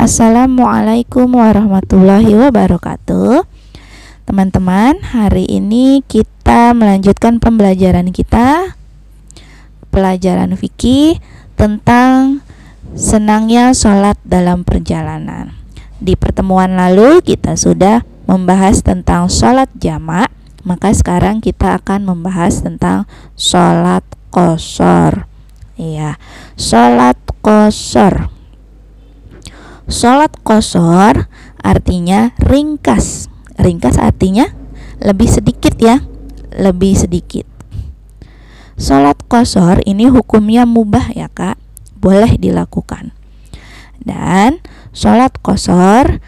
Assalamualaikum warahmatullahi wabarakatuh. Teman-teman, hari ini kita melanjutkan pembelajaran kita, pelajaran fikih tentang senangnya sholat dalam perjalanan. Di pertemuan lalu kita sudah membahas tentang sholat jamak, maka sekarang kita akan membahas tentang sholat qashar. Iya, sholat qashar. Sholat qashar artinya ringkas. Ringkas artinya lebih sedikit ya, lebih sedikit. Sholat qashar ini hukumnya mubah ya kak, boleh dilakukan. Dan sholat qashar,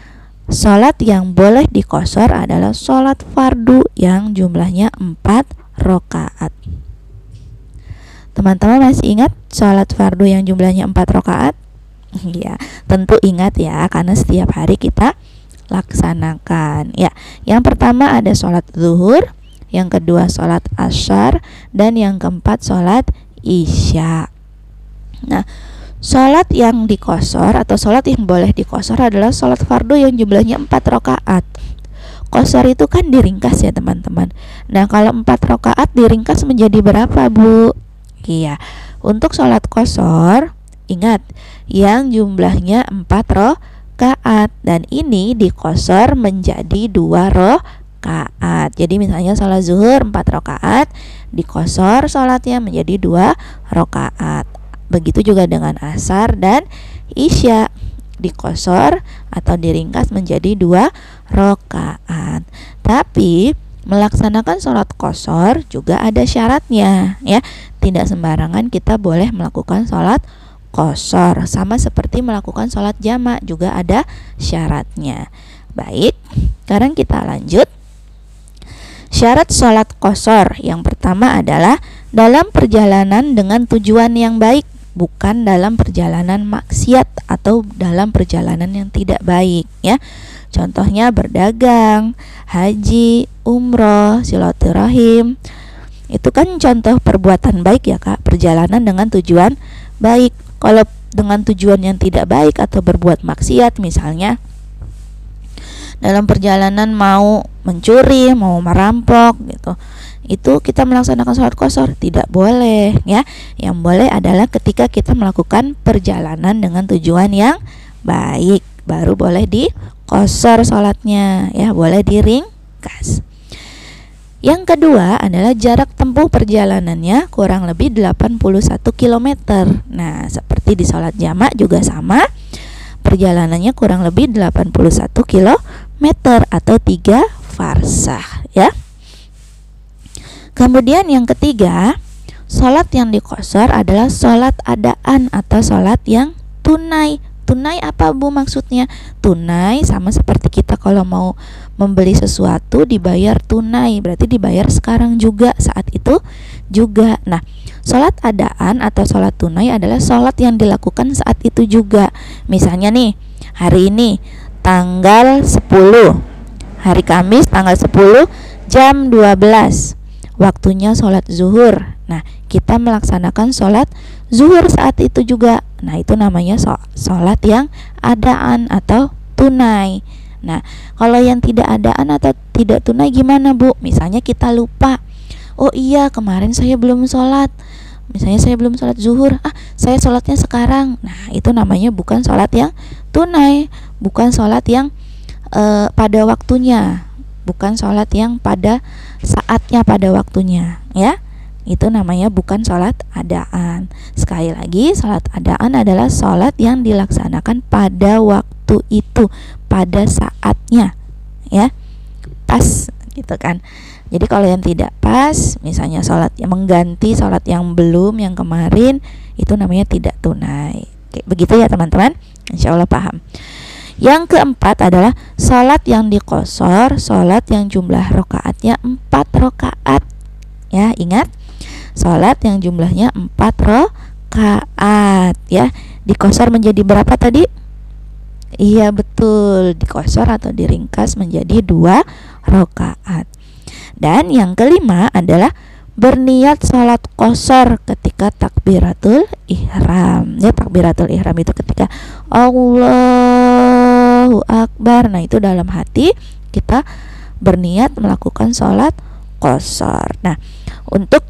sholat yang boleh diqashar adalah sholat fardu yang jumlahnya 4 rakaat. Teman-teman masih ingat sholat fardu yang jumlahnya 4 rakaat? Ya, tentu ingat ya, karena setiap hari kita laksanakan. Ya, yang pertama ada sholat zuhur, yang kedua sholat asyar, dan yang keempat sholat isya. Nah, sholat yang diqashar atau sholat yang boleh diqashar adalah sholat fardu yang jumlahnya 4 rakaat. Qashar itu kan diringkas ya teman-teman. Nah, kalau 4 rakaat diringkas menjadi berapa Bu? Iya, untuk sholat qashar ingat yang jumlahnya 4 rakaat, dan ini diqashar menjadi 2 rakaat. Jadi misalnya sholat zuhur 4 rakaat, diqashar sholatnya menjadi 2 rakaat. Begitu juga dengan asar dan isya, diqashar atau diringkas menjadi 2 rakaat. Tapi melaksanakan sholat qashar juga ada syaratnya ya. Tidak sembarangan kita boleh melakukan sholat qashar, sama seperti melakukan sholat jamak juga ada syaratnya. Baik, sekarang kita lanjut. Syarat sholat qashar yang pertama adalah dalam perjalanan dengan tujuan yang baik, bukan dalam perjalanan maksiat atau dalam perjalanan yang tidak baik ya. Contohnya berdagang, haji, umroh, silaturahim. Itu kan contoh perbuatan baik ya kak, perjalanan dengan tujuan baik. Kalau dengan tujuan yang tidak baik atau berbuat maksiat, misalnya dalam perjalanan mau mencuri, mau merampok gitu, itu kita melaksanakan sholat qashar tidak boleh ya. Yang boleh adalah ketika kita melakukan perjalanan dengan tujuan yang baik, baru boleh diqashar sholatnya ya, boleh diringkas. Yang kedua adalah jarak tempuh perjalanannya kurang lebih 81 km. Nah, seperti di sholat jamak juga sama, perjalanannya kurang lebih 81 km atau 3 farsah ya. Kemudian yang ketiga, sholat yang diqashar adalah sholat adaan atau sholat yang tunai. Tunai apa Bu maksudnya? Tunai sama seperti kita kalau mau membeli sesuatu dibayar tunai, berarti dibayar sekarang juga, saat itu juga. Nah, sholat adaan atau sholat tunai adalah sholat yang dilakukan saat itu juga. Misalnya nih, hari ini tanggal 10, hari Kamis tanggal 10 jam 12, waktunya sholat zuhur. Nah, kita melaksanakan sholat zuhur saat itu juga. Nah, itu namanya sholat yang adaan atau tunai. Nah, kalau yang tidak adaan atau tidak tunai gimana Bu? Misalnya kita lupa, oh iya kemarin saya belum sholat, misalnya saya belum sholat zuhur, saya sholatnya sekarang. Nah, itu namanya bukan sholat yang tunai, bukan sholat yang pada waktunya, bukan sholat yang pada saatnya, pada waktunya ya. Itu namanya bukan sholat adaan. Sekali lagi, sholat adaan adalah sholat yang dilaksanakan pada waktu itu, pada saatnya ya, pas gitu kan. Jadi kalau yang tidak pas, misalnya sholat yang mengganti sholat yang belum, yang kemarin, itu namanya tidak tunai. Oke, begitu ya teman-teman, insya Allah paham. Yang keempat adalah sholat yang diqashar, sholat yang jumlah rakaatnya 4 rakaat ya. Ingat, sholat yang jumlahnya 4 rakaat ya. Diqashar menjadi berapa tadi? Iya betul, diqashar atau diringkas menjadi 2 rakaat. Dan yang kelima adalah berniat sholat qashar ketika takbiratul ihram ya. Takbiratul ihram itu ketika Allah Allahu Akbar. Nah, itu dalam hati kita berniat melakukan sholat qashar. Nah, untuk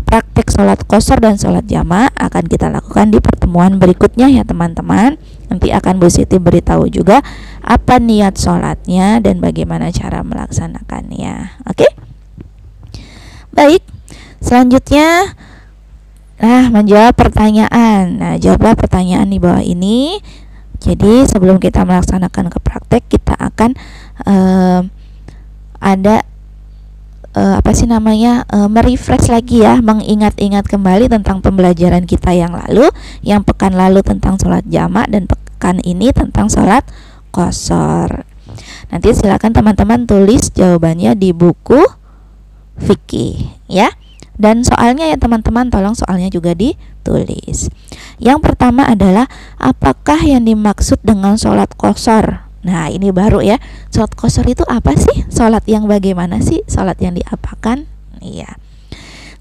praktek sholat qashar dan sholat jamak akan kita lakukan di pertemuan berikutnya ya teman-teman. Nanti akan Bu Siti beritahu juga apa niat sholatnya dan bagaimana cara melaksanakannya. Oke? Baik, selanjutnya menjawab pertanyaan. Nah, jawablah pertanyaan di bawah ini. Jadi sebelum kita melaksanakan ke praktek, kita akan ada merefresh lagi ya, mengingat-ingat kembali tentang pembelajaran kita yang lalu, yang pekan lalu tentang sholat jamak dan pekan ini tentang sholat qashar. Nanti silakan teman-teman tulis jawabannya di buku fikih ya. Dan soalnya ya teman-teman, tolong soalnya juga ditulis. Yang pertama adalah apakah yang dimaksud dengan sholat qashar? Nah, ini baru ya. Sholat qashar itu apa sih? Sholat yang bagaimana sih? Sholat yang diapakan? Iya.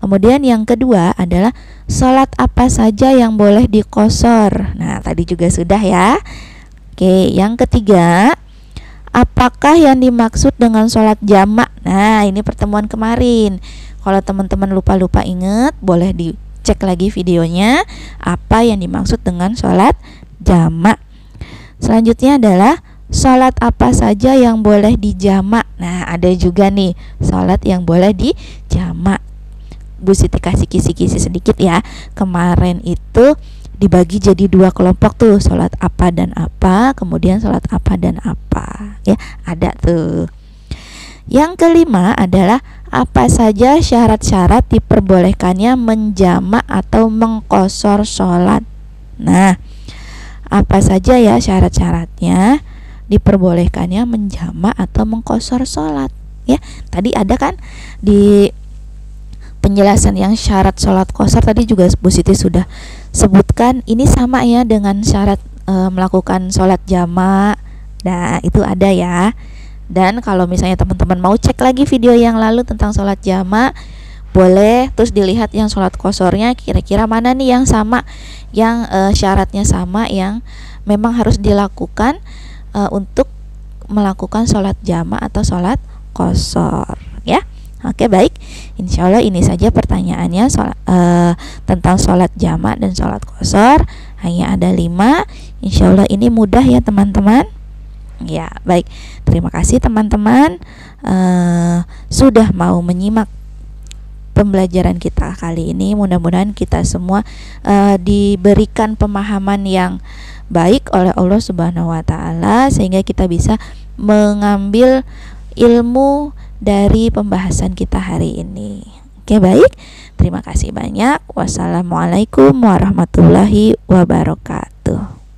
Kemudian yang kedua adalah sholat apa saja yang boleh diqashar? Nah, tadi juga sudah ya. Oke, yang ketiga, apakah yang dimaksud dengan sholat jamak? Nah, ini pertemuan kemarin. Kalau teman-teman lupa-lupa ingat, boleh dicek lagi videonya apa yang dimaksud dengan sholat jamak. Selanjutnya adalah sholat apa saja yang boleh dijamak. Nah, ada juga nih sholat yang boleh dijamak. Bu Siti kasih kisi-kisi sedikit ya. Kemarin itu dibagi jadi 2 kelompok tuh, sholat apa dan apa, kemudian sholat apa dan apa ya, ada tuh. Yang kelima adalah apa saja syarat-syarat diperbolehkannya menjamak atau mengqashar sholat. Nah, apa saja ya syarat-syaratnya diperbolehkannya menjamak atau mengqashar sholat ya. Tadi ada kan di penjelasan yang syarat sholat qashar tadi juga Bu Siti sudah sebutkan. Ini sama ya dengan syarat melakukan sholat jamak. Nah, itu ada ya. Dan kalau misalnya teman-teman mau cek lagi video yang lalu tentang sholat jamak, boleh terus dilihat yang sholat qasharnya kira-kira mana nih yang sama, yang syaratnya sama, yang memang harus dilakukan untuk melakukan sholat jamak atau sholat qashar ya. Oke, baik, insya Allah ini saja pertanyaannya tentang sholat jamak dan sholat qashar. Hanya ada 5. Insya Allah ini mudah ya teman-teman ya. Baik, terima kasih teman-teman sudah mau menyimak pembelajaran kita kali ini. Mudah-mudahan kita semua diberikan pemahaman yang baik oleh Allah Subhanahu wa Ta'ala, sehingga kita bisa mengambil ilmu dari pembahasan kita hari ini. Oke, baik, terima kasih banyak. Wassalamualaikum warahmatullahi wabarakatuh.